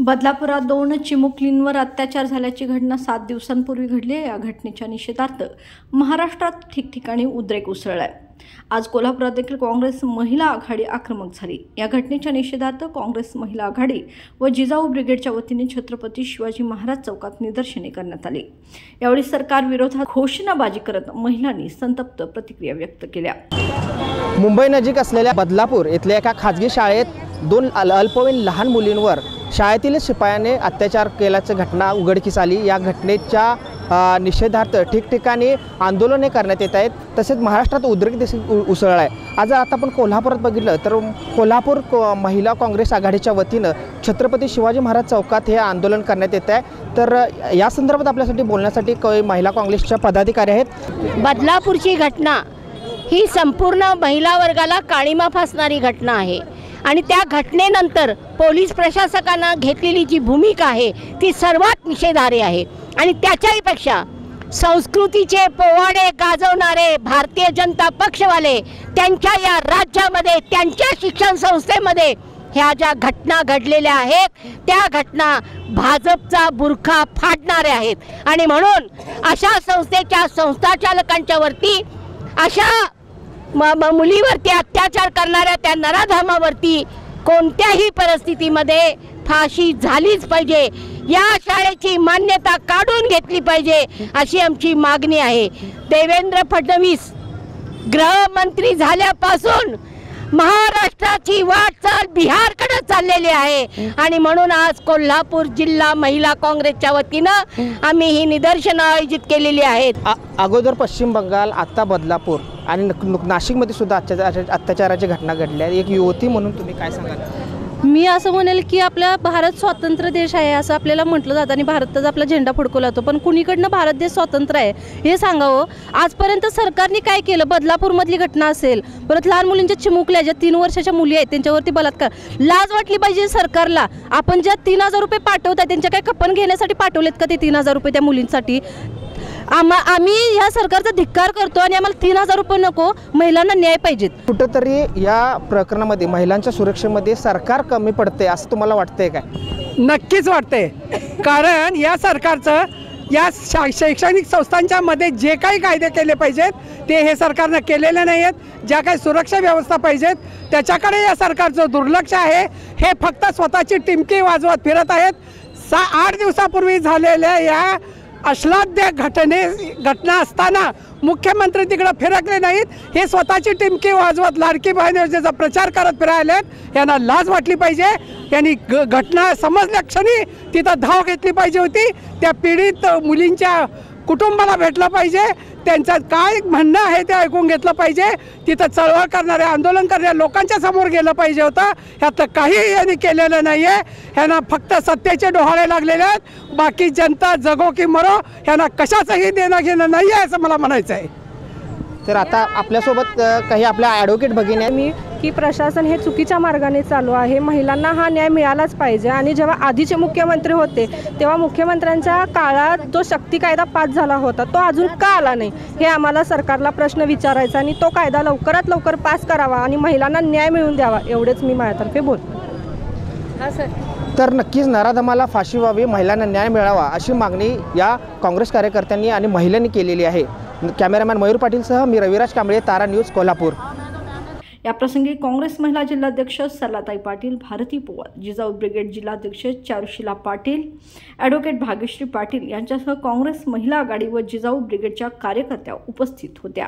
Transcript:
बदलापुरात 2 चिमुकलींवर अत्याचार झाल्याची घटना 7 दिवसांपूर्वी घडली आहे। या घटनेच्या निषेधार्थ महाराष्ट्रात ठिकठिकाणी उद्रेक उसळलाय। आज कोल्हापुरात देखील काँग्रेस महिला आघाडी आक्रमक झाली। या घटनेच्या निषेधार्थ काँग्रेस महिला आघाडी व जिजाऊ ब्रिगेडच्या वतीने छत्रपती शिवाजी महाराज चौकात निदर्शने करण्यात आली। यावेळी सरकार विरोधात घोषणाबाजी करत महिलांनी संतप्त प्रतिक्रिया व्यक्त केल्या। मुंबई नजीक असलेल्या बदलापूर येथील एका खाजगी शाळेत 2 अल्पवयीन लहान मुलींवर शाळेतील शिपायाने अत्याचार केल्याची घटना उघडकीस आली। या घटनेच्या निषेधार्थ ठिकठिकाणी आंदोलने करण्यात येत आहेत। तसेच महाराष्ट्रात उद्रेक देखील उसळला आहे। आज आता आपण कोल्हापुरात बघितलं तर कोल्हापूर महिला काँग्रेस आघाडीच्या वतीनं छत्रपती शिवाजी महाराज चौकात हे आंदोलन करण्यात येत आहे। तर या संदर्भात आपल्यासाठी बोलण्यासाठी काही महिला काँग्रेसच्या पदाधिकारी आहेत। बदलापूरची घटना ही संपूर्ण महिला वर्गाला काळीमा फासणारी घटना आहे आणि त्या घटनेनंतर पोलीस प्रशासकांना घेतलेली जी भूमिका आहे ती सर्वात निषेधार्ह आहे। आणि त्याच्याहीपेक्षा संस्कृतीचे पोवाडे गाजवणारे भारतीय जनता पक्षवाले त्यांच्या या राज्यामध्ये त्यांच्या शिक्षण संस्थेमध्ये ह्या ज्या घटना घडलेल्या आहेत त्या घटना भाजपचा बुरखा फाडणारे आहेत। आणि म्हणून अशा संस्थेच्या संस्थाचालकांच्या वरती अशा मुलीवरती अत्याचार करणाऱ्या त्या नराधमावरती कोणत्याही परिस्थितीमध्ये फाशी झालीच पाहिजे। या शाळेची मान्यता काढून घेतली पाहिजे अशी आमची मागणी आहे। देवेंद्र फडणवीस गृहमंत्री झाल्यापासून महाराष्ट्राची वाटचाल बिहारकडे चाललेली आहे आणि म्हणून आज कोल्हापूर जिल्हा महिला काँग्रेसच्या वतीनं आम्ही ही निदर्शनं आयोजित केलेली आहेत। अगोदर पश्चिम बंगाल, आता बदलापूर आणि नाशिकमध्ये सुद्धा अत्याचाराची घटना घडली आहे। एक युवती म्हणून तुम्ही काय सांगाल? मी असं म्हणेल की आपला भारत स्वतंत्र देश आहे असं आपल्याला म्हटलं जातं आणि भारताचा आपला झेंडा फडकवला जातो, पण कुणीकडनं भारत देश स्वतंत्र आहे हे सांगावं। आजपर्यंत सरकारने काय केलं? बदलापूरमधली घटना असेल, परत लहान मुलींच्या चिमुकल्या ज्या 3 वर्षाच्या मुली आहेत त्यांच्यावरती बलात्कार, लाज वाटली पाहिजे सरकारला। आपण ज्या 3000 रुपये पाठवतात त्यांच्या काय कपन घेण्यासाठी पाठवलेत का ते 3000 रुपये त्या मुलींसाठी? आम्ही या सरकारचा धिक्कार करतो आणि आम्हाला 3000 रुपये नको, महिलांना न्याय पाहिजेत। कुठेतरी या प्रकरणामध्ये महिलांच्या सुरक्षेमध्ये सरकार कमी पडते असं तुम्हाला वाटतंय काय? नक्कीच वाटते, कारण या सरकारचं या शैक्षणिक संस्थांच्या मध्ये जे काही कायदे केले पाहिजेत ते हे सरकारनं केलेले नाही आहेत। ज्या काही सुरक्षा व्यवस्था पाहिजेत त्याच्याकडे या सरकारचं दुर्लक्ष आहे। हे फक्त स्वतःची टिमकी वाजवत फिरत आहेत। 8 दिवसापूर्वी झालेल्या या अश्लाघ्य घटना असताना मुख्यमंत्री तिकडे फिरकले नाहीत। हे स्वतःची टिमकी वाजवत लाडकी बहीण योजनेचा प्रचार करत फिरायलेत। यांना लाज वाटली पाहिजे। यांनी घटना समजल्या क्षणी तिथं धाव घेतली पाहिजे होती। त्या पीडित मुलींच्या कुटुंबाला भेटलं पाहिजे, त्यांचं काय म्हणणं आहे ते ऐकून घेतलं पाहिजे। तिथं चळवळ करणारे आंदोलन करणाऱ्या लोकांच्या समोर गेलं पाहिजे होतं। ह्यात काही यांनी केलेलं नाही आहे। ह्यांना फक्त सत्तेचे डोहाळे लागलेले आहेत। बाकी जनता जगो की मरो ह्यांना कशाचंही देणं घेणं नाही आहे असं मला म्हणायचं आहे। तर आता आपल्यासोबत काही आपल्या ॲडव्होकेट भगिनी आहेत। मी की प्रशासन हे चुकीच्या मार्गाने चालू आहे। महिलांना हा न्याय मिळालाच पाहिजे। आणि जेव्हा आधीचे मुख्यमंत्री होते तेव्हा मुख्यमंत्र्यांच्या काळात जो शक्ती कायदा पास झाला होता तो अजून का आला नाही हे आम्हाला सरकारला प्रश्न विचारायचा आणि तो कायदा लवकरात लवकर पास करावा आणि महिलांना न्याय मिळवून द्यावा एवढेच मी माझ्यातर्फे बोलतो। हां सर। तर नक्कीच नराधमाला फाशी व्हावी, महिलांना न्याय मिळावा अशी मागणी या काँग्रेस कार्यकर्त्यांनी आणि महिलांनी केलेली आहे। कॅमेरामॅन मयूर पाटीलसह मी रविराज कांबळे, तारा न्यूज, कोल्हापूर। या प्रसंगी काँग्रेस महिला जिल्हाध्यक्ष सरलाताई पाटील, भारती पवार, जिजाऊ ब्रिगेड जिल्हाध्यक्ष चारुशीला पाटील, ॲडव्होकेट भाग्यश्री पाटील यांच्यासह काँग्रेस महिला आघाडी व जिजाऊ ब्रिगेडच्या कार्यकर्त्या उपस्थित होत्या।